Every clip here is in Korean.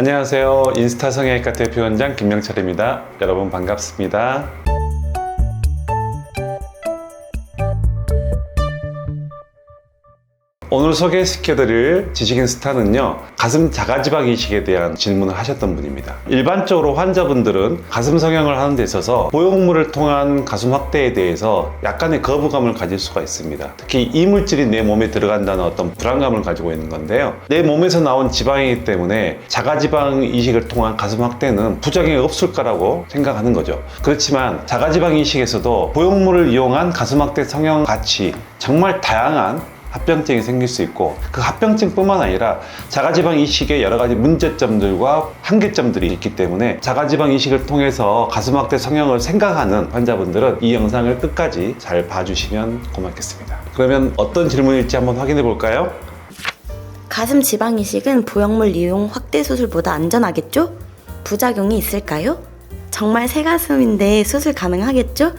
안녕하세요. 인스타 성형외과 대표원장 김명철입니다. 여러분 반갑습니다. 오늘 소개시켜드릴 지식인스타는요, 가슴 자가지방 이식에 대한 질문을 하셨던 분입니다. 일반적으로 환자분들은 가슴 성형을 하는 데 있어서 보형물을 통한 가슴 확대에 대해서 약간의 거부감을 가질 수가 있습니다. 특히 이물질이 내 몸에 들어간다는 어떤 불안감을 가지고 있는 건데요, 내 몸에서 나온 지방이기 때문에 자가지방 이식을 통한 가슴 확대는 부작용이 없을 거라고 생각하는 거죠. 그렇지만 자가지방 이식에서도 보형물을 이용한 가슴 확대 성형 같이 정말 다양한 합병증이 생길 수 있고, 그 합병증뿐만 아니라 자가지방 이식의 여러 가지 문제점들과 한계점들이 있기 때문에 자가지방 이식을 통해서 가슴 확대 성형을 생각하는 환자분들은 이 영상을 끝까지 잘 봐주시면 고맙겠습니다. 그러면 어떤 질문일지 한번 확인해 볼까요? 가슴 지방 이식은 보형물 이용 확대 수술보다 안전하겠죠? 부작용이 있을까요? 정말 새 가슴인데 수술 가능하겠죠?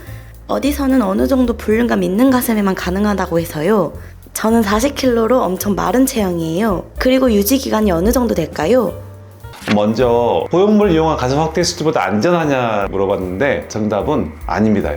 어디서는 어느 정도 볼륨감 있는 가슴에만 가능하다고 해서요. 저는 40kg로 엄청 마른 체형이에요. 그리고 유지 기간이 어느 정도 될까요? 먼저 보형물 이용한 가슴 확대 수술보다 안전하냐 물어봤는데 정답은 아닙니다.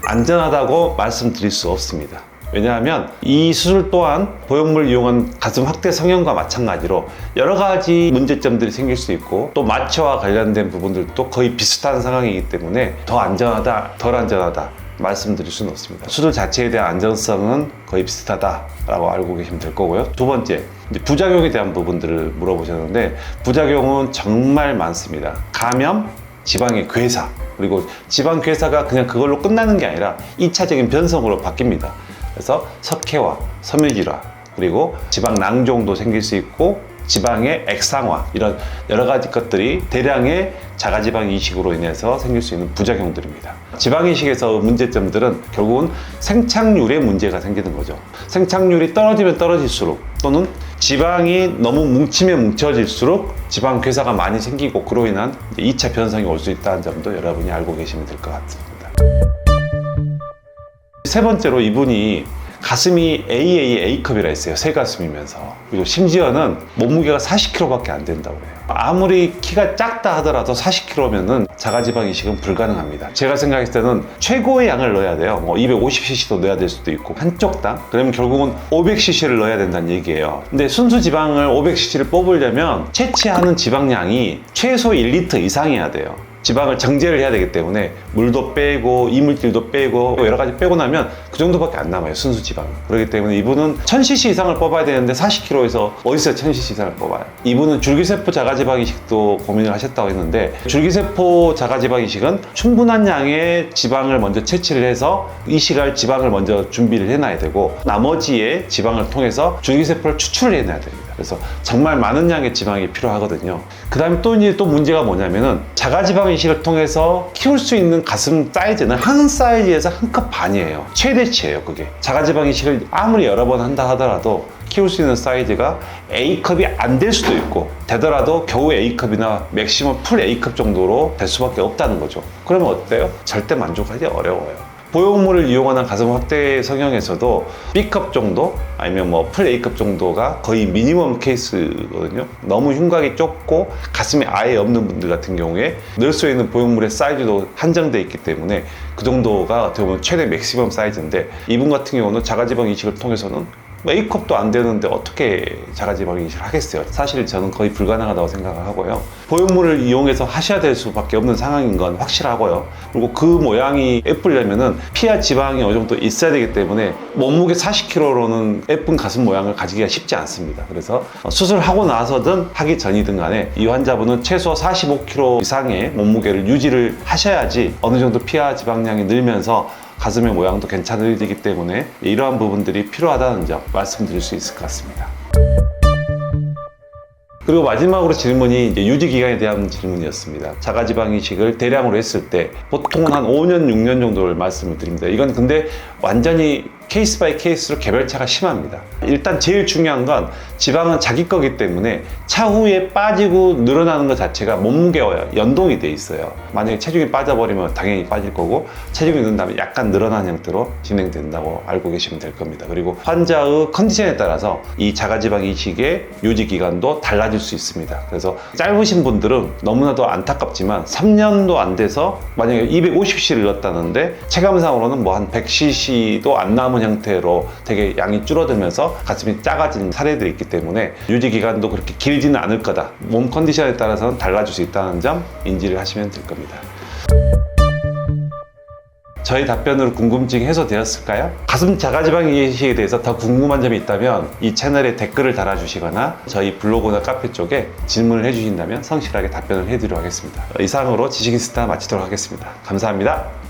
안전하다고 말씀드릴 수 없습니다. 왜냐하면 이 수술 또한 보형물 이용한 가슴 확대 성형과 마찬가지로 여러 가지 문제점들이 생길 수 있고, 또 마취와 관련된 부분들도 거의 비슷한 상황이기 때문에 더 안전하다, 덜 안전하다 말씀드릴 수는 없습니다. 수술 자체에 대한 안전성은 거의 비슷하다라고 알고 계시면 될 거고요. 두 번째, 부작용에 대한 부분들을 물어보셨는데, 부작용은 정말 많습니다. 감염, 지방의 괴사, 그리고 지방 괴사가 그냥 그걸로 끝나는 게 아니라 2차적인 변성으로 바뀝니다. 그래서 석회화, 섬유질화, 그리고 지방 낭종도 생길 수 있고, 지방의 액상화, 이런 여러 가지 것들이 대량의 자가지방 이식으로 인해서 생길 수 있는 부작용들입니다. 지방 이식에서 문제점들은 결국은 생착률에 문제가 생기는 거죠. 생착률이 떨어지면 떨어질수록, 또는 지방이 너무 뭉치면 뭉쳐질수록 지방 괴사가 많이 생기고, 그로 인한 2차 변성이 올 수 있다는 점도 여러분이 알고 계시면 될 것 같습니다. 세 번째로, 이분이 가슴이 A컵이라 했어요. 새 가슴이면서. 그리고 심지어는 몸무게가 40kg밖에 안 된다고 해요. 아무리 키가 작다 하더라도 40kg면은 자가지방 이식은 불가능합니다. 제가 생각했을 때는 최고의 양을 넣어야 돼요. 250cc도 넣어야 될 수도 있고, 한쪽당. 그러면 결국은 500cc를 넣어야 된다는 얘기예요. 근데 순수 지방을 500cc를 뽑으려면 채취하는 지방량이 최소 1리터 이상이어야 돼요. 지방을 정제를 해야 되기 때문에 물도 빼고 이물질도 빼고 여러 가지 빼고 나면 그 정도밖에 안 남아요, 순수 지방은. 그렇기 때문에 이분은 1000cc 이상을 뽑아야 되는데 40kg에서 어디서 1000cc 이상을 뽑아요? 이분은 줄기세포 자가지방 이식도 고민을 하셨다고 했는데, 줄기세포 자가지방 이식은 충분한 양의 지방을 먼저 채취를 해서 이식할 지방을 먼저 준비를 해놔야 되고, 나머지의 지방을 통해서 줄기세포를 추출을 해놔야 됩니다. 그래서 정말 많은 양의 지방이 필요하거든요. 그 다음에 또 문제가 뭐냐면은, 자가지방 이식을 통해서 키울 수 있는 가슴 사이즈는 한 사이즈에서 한 컵 반이에요. 최대치예요, 그게. 자가지방 이식을 아무리 여러 번 한다 하더라도 키울 수 있는 사이즈가 A컵이 안 될 수도 있고, 되더라도 겨우 A컵이나 맥시멈 풀 A컵 정도로 될 수밖에 없다는 거죠. 그러면 어때요? 절대 만족하기 어려워요. 보형물을 이용하는 가슴 확대 성형에서도 B컵 정도, 아니면 풀 A컵 정도가 거의 미니멈 케이스거든요. 너무 흉곽이 좁고 가슴이 아예 없는 분들 같은 경우에 넣을 수 있는 보형물의 사이즈도 한정되어 있기 때문에 그 정도가 어떻게 보면 최대 맥시멈 사이즈인데, 이분 같은 경우는 자가지방 이식을 통해서는 A컵도 안 되는데 어떻게 자가지방 이식을 하겠어요? 사실 저는 거의 불가능하다고 생각을 하고요. 보형물을 이용해서 하셔야 될 수밖에 없는 상황인 건 확실하고요. 그리고 그 모양이 예쁘려면은 피와 지방이 어느 정도 있어야 되기 때문에 몸무게 40kg로는 예쁜 가슴 모양을 가지기가 쉽지 않습니다. 그래서 수술하고 나서든 하기 전이든 간에 이 환자분은 최소 45kg 이상의 몸무게를 유지를 하셔야지 어느 정도 피와 지방량이 늘면서 가슴의 모양도 괜찮아지기 때문에 이러한 부분들이 필요하다는 점 말씀드릴 수 있을 것 같습니다. 그리고 마지막으로 질문이 이제 유지기간에 대한 질문이었습니다. 자가지방 이식을 대량으로 했을 때 보통은 한 5년, 6년 정도를 말씀을 드립니다. 이건 근데 완전히 케이스 바이 케이스로 개별차가 심합니다. 일단 제일 중요한 건 지방은 자기 거기 때문에 차후에 빠지고 늘어나는 것 자체가 몸무게와 연동이 돼 있어요. 만약에 체중이 빠져버리면 당연히 빠질 거고, 체중이 는다면 약간 늘어나는 형태로 진행된다고 알고 계시면 될 겁니다. 그리고 환자의 컨디션에 따라서 이 자가지방 이식의 유지 기간도 달라질 수 있습니다. 그래서 짧으신 분들은 너무나도 안타깝지만 3년도 안 돼서 만약에 250cc를 넣었다는데 체감상으로는 뭐 한 100cc도 안 남은 형태로 되게 양이 줄어들면서 가슴이 작아진 사례들이 있기 때문에 유지 기간도 그렇게 길지는 않을 거다. 몸 컨디션에 따라서는 달라질 수 있다는 점 인지를 하시면 될 겁니다. 저희 답변으로 궁금증이 해소되었을까요? 가슴 자가지방 이식에 대해서 더 궁금한 점이 있다면 이 채널에 댓글을 달아주시거나 저희 블로그나 카페 쪽에 질문을 해주신다면 성실하게 답변을 해드리도록 하겠습니다. 이상으로 지식인스타 마치도록 하겠습니다. 감사합니다.